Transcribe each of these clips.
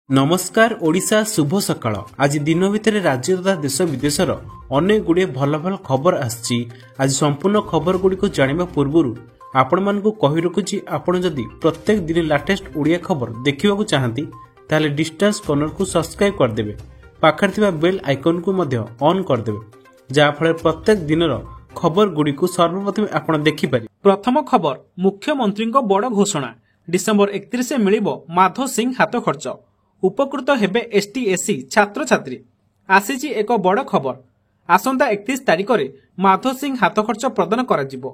नमस्कार ओडिशा शुभ सकाळ। आज दिन भितर राज्य तथा देश विदेशर अनेक गुड़े भल भल खबर आछि। आज संपूर्ण खबर गुड़ी को जानिबा पूर्वरु आपण मानकु कहि रखुछि, आपण जदि प्रत्येक दिन लेटेस्ट ओडिया खबर देखिबाकू चाहंती ताले डिस्टेंस कॉर्नर को सब्सक्राइब कर देबे, पाखर थिबा बेल आइकन को मध्य ऑन कर देबे, जा फळे प्रत्येक दिनर खबर गुड़ी को सर्वप्रथम आपण देखि पारि। प्रथम खबर, मुख्यमंत्री बड़ घोषणा, डिसेंबर 31 मिलिबो माधव सिंह हाथ खर्च, उपकृत हेबे एसटी छात्र छात्री। आसीची एक बड़ खबर, आसंता 31 तारिख रे माधव सिंह हाथ खर्च प्रदान करा जिवो।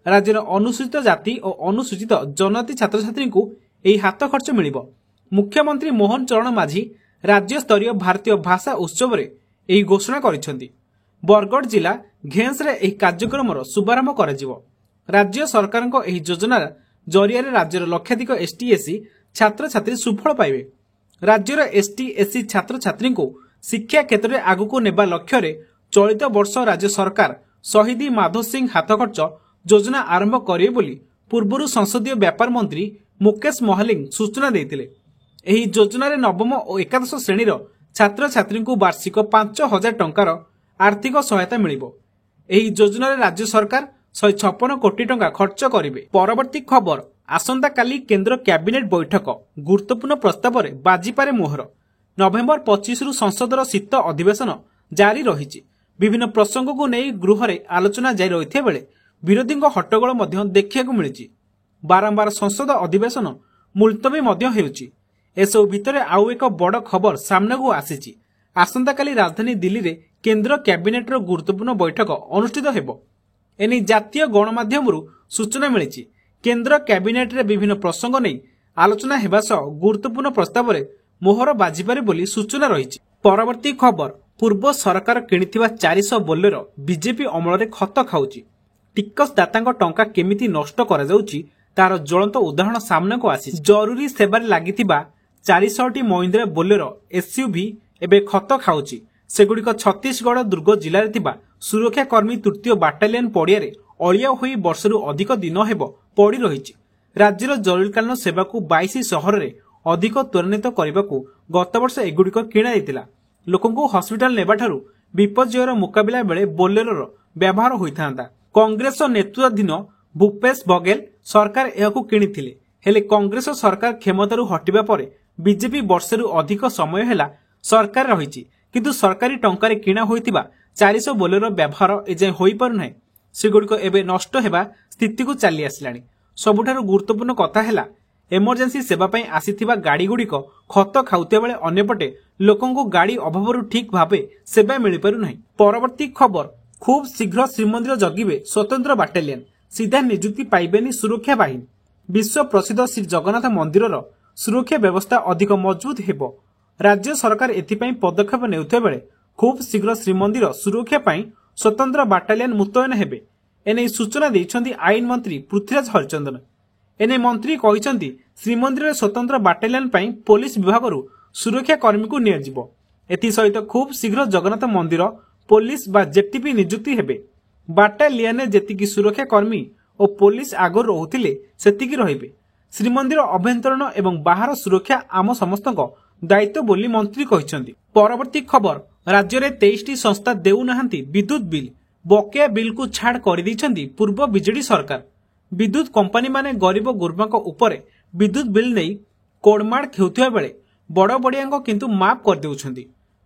राज्यर अनुसूचित जाति और अनुसूचित जनजाति छात्र छात्री को एही हाथ खर्च मिलिबो। मुख्यमंत्री मोहन चरण माझी राज्य स्तरीय भारतीय भाषा उत्सव रे एही घोषणा करिसेंती। बरगढ़ जिला घेंस रे एही कार्यक्रमर शुभारंभ करा जिवो। राज्य सरकार को एही योजना जरिया राज्यर लक्षाधिक एसटी छात्र छात्री सुफल पाइबे। राज्यर एसटी छात्र छात्री को शिक्षा क्षेत्र में आगुक नेबा लक्ष्य रे चलित वर्ष राज्य सरकार शहीद माधव सिंह हाथ खर्च योजना आरंभ करिवे बोली पूर्व संसदीय व्यापार मंत्री मुकेश महालिंग सूचना देइतिले। एही योजना रे नवम और एकादश श्रेणीर छात्र छात्री को वार्षिक 5,000 टंकार आर्थिक सहायता मिलिबो। एही योजना रे राज्य सरकार 156 कोटी टंका खर्च करिवे। परवर्ती खबर, आसंता काली केंद्र कैबिनेट बैठक, गुरुत्वपूर्ण प्रस्ताव रे बाजीपारे मोहर। नवेम्बर 25 रु संसदर शीत अधिवेशन जारी रही। विभिन्न प्रसंग को नहीं गृह रे आलोचना जारी रही बेले विरोधी हट्टगोल मध्य देखिया मिली। बारंबार संसद अधिवेशन मुलतवी हेउची। एसबू भितर आउ एक बड़ खबर सामने को आसी। आसंता काली राजधानी दिल्ली रे केंद्र कैबिनेट रो गुरुत्वपूर्ण बैठक अनुष्ठित हेबो। एनी जातीय गणमाध्यम सूचना मिली। केंद्र कैबिनेट रे विभिन्न प्रसंग नहीं आलोचना हेबा सह गुरुत्वपूर्ण प्रस्ताव रे मोहर बाजिपारे बोली सूचना रही। परवर्ती खबर, पूर्व सरकार किनिथिबा 400 बोलेरो बीजेपी अमल रे खत खाउची। टिकसदाता टंका केमिति नष्ट करा जाउची तार ज्वलंत उदाहरण सामने को आसी। जरूरी सेवार लागिथिबा 400टी महिंद्रा बोलेरो एसयूवी एबे खत खाउची। सेगुड़िक छत्तीसगढ़ दुर्ग जिले में थिबा सुरक्षा कर्मी तृतीय बाटालियन पड़िया अलिया होई वर्षरु अधिक दिन हेब पड़ी रही। राज्यर जरूरीकालीन सेवा को 22 सहर में अधिक त्वरान्वित करने को गत वर्ष एगुड़िक किणा जाइतिला। लोकंकु हॉस्पिटल नेबाठारु विपर्ययर मुकाबिला बेले बोलेरोर व्यवहार होइथांता। कांग्रेस नेतृत्वाधीन भूपेश बघेल सरकार एहाकु किणिथिले, हेले कांग्रेस सरकार क्षमतारु हटिबा परे बीजेपी वर्षरु अधिक समय हेला सरकार रहिछि, किंतु सरकारी टंकारे किणा होइतिबा 400 बोलेरो व्यवहार एजाय होई पारु नाही। सेगुड़िक एबे नष्ट हेबा स्थिति को चली आसलाणी। सबुठारु गुरुत्वपूर्ण कथा हेला इमरजेंसी सेवा पई आसीथिबा गाड़ी गुड़िक खत खाउतिया बेले अन्यपटे लोकंकु गाड़ी अभावरु ठीक भाबे सेवा मिलि पारु नाही। परवर्ती खबर, खूब शीघ्र श्रीमंदिर जगिबे स्वतंत्र बाटालियन, सीधा नियुक्ति पाइबेनी सुरक्षा बाहिनी। विश्व प्रसिद्ध श्री जगन्नाथ मंदिरर सुरक्षा व्यवस्था अधिक मजबूत हेबो। राज्य सरकार एथिपई पदक्षेप नेउथिबा बेले खूब शीघ्र श्रीमंदिर सुरक्षा पई स्वतंत्र बाटालियन मुतयन हेबे। एने सूचना देइछन्ती आईन मंत्री पृथ्वीराज हरिचंदन। एने मंत्री कहिसन्ती श्रीमंदिर स्वतंत्र बाटालियन पई पुलिस विभागरु सुरक्षा कर्मी को नियाजिबो। एथि सहित खूब शीघ्र जगन्नाथ मंदिर पुलिस बा जेटीपी नियुक्ति हेबे। बाटालियन जेतिकी सुरक्षा कर्मी और पुलिस आगर रहुथिले सेतिकी रहिबे। श्रीमंदिर अभ्यंतरण एवं बाहर सुरक्षा आम समस्तक दायित्व बोली मंत्री कहिसन्ती। परवर्ती खबर, राज्य में 23टी संस्था देउ नाहंती विद्युत बिल। बकेया बिल को छाड़ कर दैछन्ती पूर्व बीजेडी सरकार। विद्युत कंपनी माने गरीब गुरुबांक उपरे विद्युत बिल नहीं कोड़माड़ खेउथिबा बेले बड़ बड़ियांक किंतु माफ कर देउछन्ती।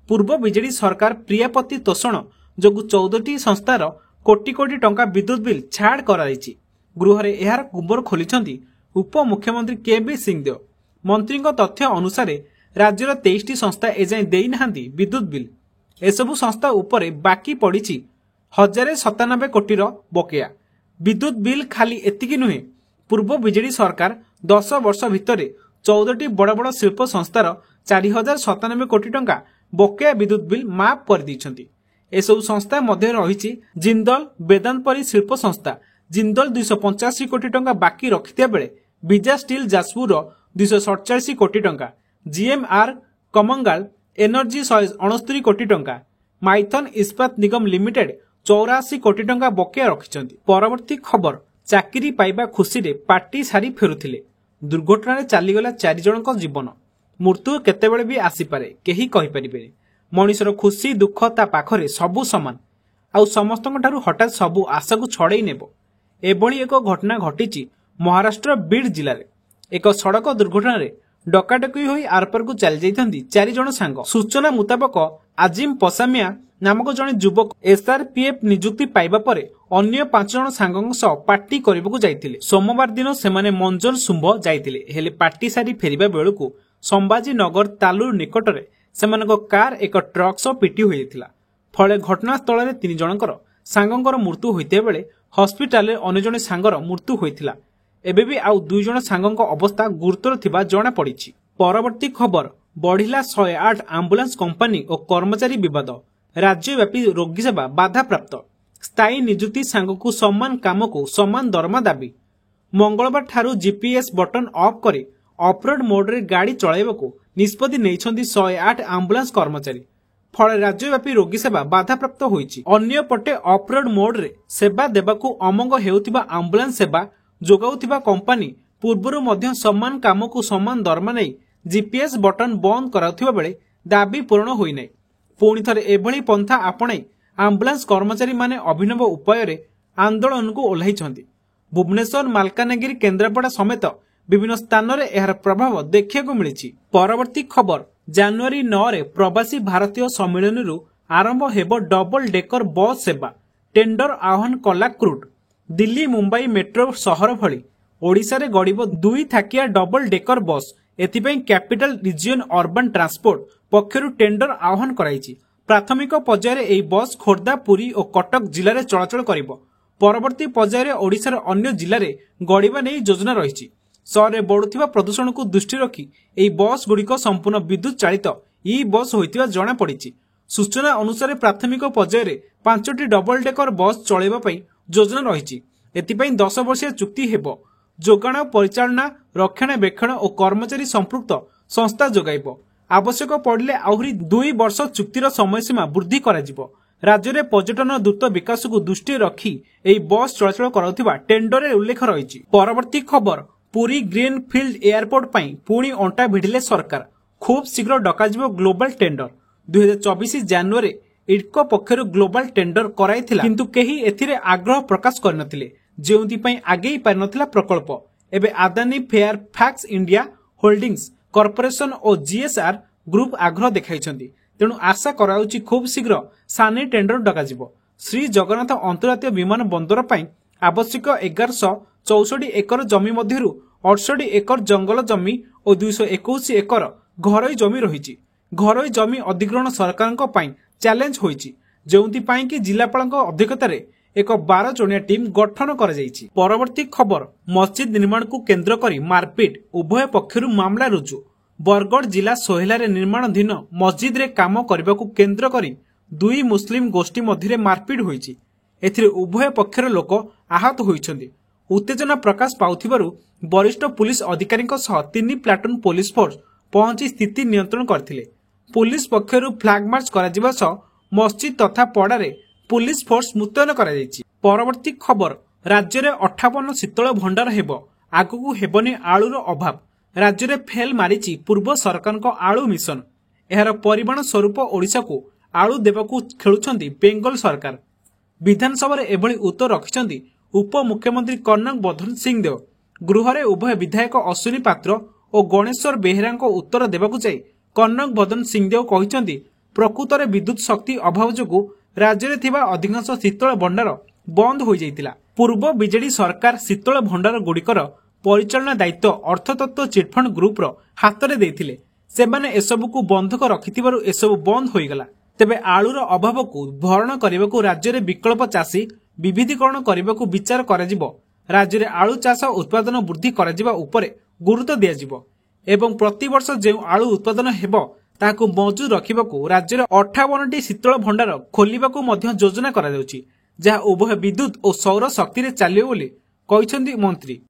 पूर्व बीजेडी सरकार प्रियापति तोषण जोगु 14टी संस्थार कोटी कोटी टंका विद्युत बिल छाड़ कराइछि। गृह रे एहार कुंबर खोलिछन्ती उप मुख्यमंत्री केबी सिंहदेव। मंत्री तथ्य अनुसार राज्यर 23टी संस्था एजाय देई नाहंती विद्युत बिल। एसबू संस्था उपरे बाकी पड़िछि 1097 कोटीर बकेया। विद्युत बिल खाली एतिकी नुहे, पूर्व बीजेडी सरकार 10 वर्ष भितर 14टी बड़ बड़ शिल्प संस्थार 4097 कोटी टंका बकेया विद्युत बिल माफ कर दैछन्ती। एसबू संस्था मध्य रहिछि जिंदल वेदांत परी शिल्प संस्था। जिंदल 285 कोटी टंका बाकी रखिथिया बेले विजा स्टील जाजपुर 247 कोटी टंका, जीएमआर कमंगाल एनर्जी 169 कोटी टंका, माइथन इस्पात निगम लिमिटेड 84 कोटी टंका बकेया रखिछन्ती। परवर्ती खबर, चाकरी पाइबा खुशी रे पार्टी सारी फेरुथिले, दुर्घटना रे चलीगला 4 जनक जीवन। मृत्यु केतेबेले भी आसीपारे केही कहिपारिबेनि। मनिषर खुशी दुख ता पाखरे सबु समान आउ समस्तंठारु हठात सबु आशा को छड़े नेब। एभली एक घटना घटी महाराष्ट्र बीड जिले में। एक सड़क दुर्घटना रे डकाडकी होई आरपार को चली जाइथंती 4 जण सांग। सूचना मुताबक आजिम पसामिया नामक जने युवक एसआरपीएफ नियुक्ति पाइबा परे अन्य 5 जण सांगक सह पार्टी करबाकू जाइथिले। सोमवार दिन सेमाने मंजर सुंभ जाइथिले हेले पार्टी सारी फेरिबा बेलकू संभाजी नगर तालुर निकटरे सेमानक कार एक ट्रक सह पिटी होइथिला। फले घटनास्थल में 3 जनकर सांगंकर मृत्यु होइते बेले हॉस्पिटल रे अन्य जने सांगर मृत्यु होइथिला। एबे भी आउ 2 जण सांगक अवस्था गुरुतर थिबा जणा पड़िछि। परवर्ती खबर बढ़िला 108 एम्बुलेंस कंपनी और कर्मचारी विवाद। राज्यव्यापी रोगी सेवा बाधा प्राप्त। स्थायी नियुक्ति सांग को समान काम को समान दरमा दाबी। मंगलवार ठारू जीपीएस बटन ऑफ करे ऑफरोड मोड रे गाड़ी चलाइबाकू निष्पत्ति नेइछंती 108 एम्बुलेंस कर्मचारी। फल राज्यव्यापी रोगी सेवा बाधा प्राप्त होइछि। अन्य पटे ऑफरोड मोड रे सेवा देबाकू अमंग हेउथिबा एम्बुलेंस सेवा जोगाउथिबा कंपनी पूर्वरु मध्य समान काम को समान दरमा नै जीपीएस बटन बंद कराउथिबा बेले दाबी पूर्ण होई नै। पुणी थरे एभली पंथा आपणे एम्बुलेंस कर्मचारी माने अभिनव उपाय रे आंदोलन को ओल्हाइछंती। भुवनेश्वर मालकानगिरी केन्द्रापड़ा समेत विभिन्न स्थान रे एहार प्रभाव देखिବାକୁ मिलिछि। परवर्ती खबर जनवरी 9 रे प्रवासी भारतीय सम्मेलन आरंभ हेब डबल डेकर बस सेवा। टेंडर आह्वान कला क्रूट। दिल्ली मुंबई मेट्रो सहर भली ओडिशा रे गड़िब 2 थाकिया डबल डेकर बस। एथिपई कैपिटल रिजियन अर्बन ट्रांसपोर्ट पक्षरु टेंडर आह्वान कराइछि। प्राथमिक पर्यायर एही बस खोर्धा पुरी और कटक जिले में चलाचल करिब। परवर्ती पर्यायर ओडिशार अन्य जिले में गड़िबा नै योजना रहिछि। सहर में बढ़ुथिबा प्रदूषण को दृष्टि रखी एही बस गुड़िक संपूर्ण विद्युत चालित ई बस होइतिबा जणा पड़िछि। सूचना अनुसार प्राथमिक पर्यायर 5टी डबल डेकर बस चलाइबा पई योजना रहिछि। एथिपई 10 वर्षीय चुक्ति हेब। जोगाण परिचालना रक्षणाबेक्षण और कर्मचारी संपृक्त संस्था जोगाइब। आवश्यक पड़िले आहुरी 2 वर्ष चुक्तिर समयसीमा वृद्धि कराजिब। राज्य में पर्यटन द्रुत विकास को दृष्टि रखी एही बस चलाचल कराउथिबा टेंडर रे उल्लेख रहिछि। परवर्ती खबर पुरी ग्रीन फील्ड एयरपोर्ट पई पुणी अंटा भिड़िले सरकार। खूब शीघ्र डकाजिब ग्लोबल टेंडर। 2024 जनवरी इडको पक्षरु ग्लोबल टेंडर कराइथिला किंतु केही एथिरे आग्रह प्रकाश करनथिले जेउंती पई आगेई पारि नथिला प्रकल्प। एबे Adani fair fax India holdings corporation और जीएसआर ग्रुप आग्रह देखाइछंती। तेणु आशा कराउछि खूब शीघ्र सानी टेंडर डकाजिब। श्री जगन्नाथ अंतर्राष्ट्रीय विमान बंदर पई आवश्यक 1164 एकर जमी मध्यरु 68 एकर जंगल जमी और 221 एकर घरोई जमी रहिछि। घरोई जमी अधिग्रहण सरकारक पई चैलेंज होइछि जेउंती पई कि जिलापालक अध्यक्षतार एक 12 जणिया टीम गठन करा जाइछि। परवर्ती खबर मस्जिद निर्माण को केंद्र करी मारपीट। उभय पक्षरु मामला रुजु। बरगढ़ जिला सोहेला रे निर्माणाधीन मस्जिद रे काम करने को केंद्र करी 2 मुस्लिम गोष्ठी मध्य मारपीट होइछि। एथिरे उभय पक्षर लोक आहत होइछन्ति। उत्तेजना प्रकाश पाउथिबारु वरिष्ठ पुलिस अधिकारी सह 3 प्लाटून पुलिस फोर्स पहुंची स्थिति नियंत्रण करथिले। पुलिस पक्षरु फ्लैग मार्च कराजिबा सह मस्जिद तथा पड़ारे पुलिस फोर्स मुतयन करा जायछि। परवर्ती खबर राज्य में 58 शीतल भंडार हेब। आगकू हेबनी आलूर अभाव। राज्य में फेल मारिछि पूर्व सरकार को आलू मिशन। एहार परिमाण स्वरूप ओडिशा को आलू देबाकू खेलुछन्ति बेंगल सरकार। विधानसभा रे एभली उत्तर रखिछन्ति उप मुख्यमंत्री कनक वर्धन सिंहदेव। गृह रे उभय विधायक अश्विनी पात्र और गणेश्वर बेहेरा उत्तर देबाकू जाई कनक वर्धन सिंहदेव कहिछन्ति प्रकृत रे विद्युत शक्ति अभाव जोगु राज्य में थिबा अधिकांश शीतल भंडार बंद हो जाइतिला। पूर्व बीजेडी सरकार शीतल भंडार गुड़िकर परिचालना दायित्व अर्थतत्व चिटफंड ग्रुप रो हाथ में देथिले। सेमाने एसबु को बंधक रखिथिबारु एसबु बंद होइगला। तेबे आलूर अभाव को भरण करने राज्य में विकल्प चाषी विविधीकरण करने विचार कराजिबो। राज्य में आलू चाष उत्पादन वृद्धि कराजिबा उपरे गुरुत्व दियाजिबो एवं प्रतिवर्ष जो आलू उत्पादन हेबो ताकू मौजूद रखिबाकू राज्य में 58टी शीतल भंडार खोलिबाकू मध्य योजना करा जाउछि, जहा उभय विद्युत और सौर शक्ति रे चालियो बोली कहिसंती मंत्री।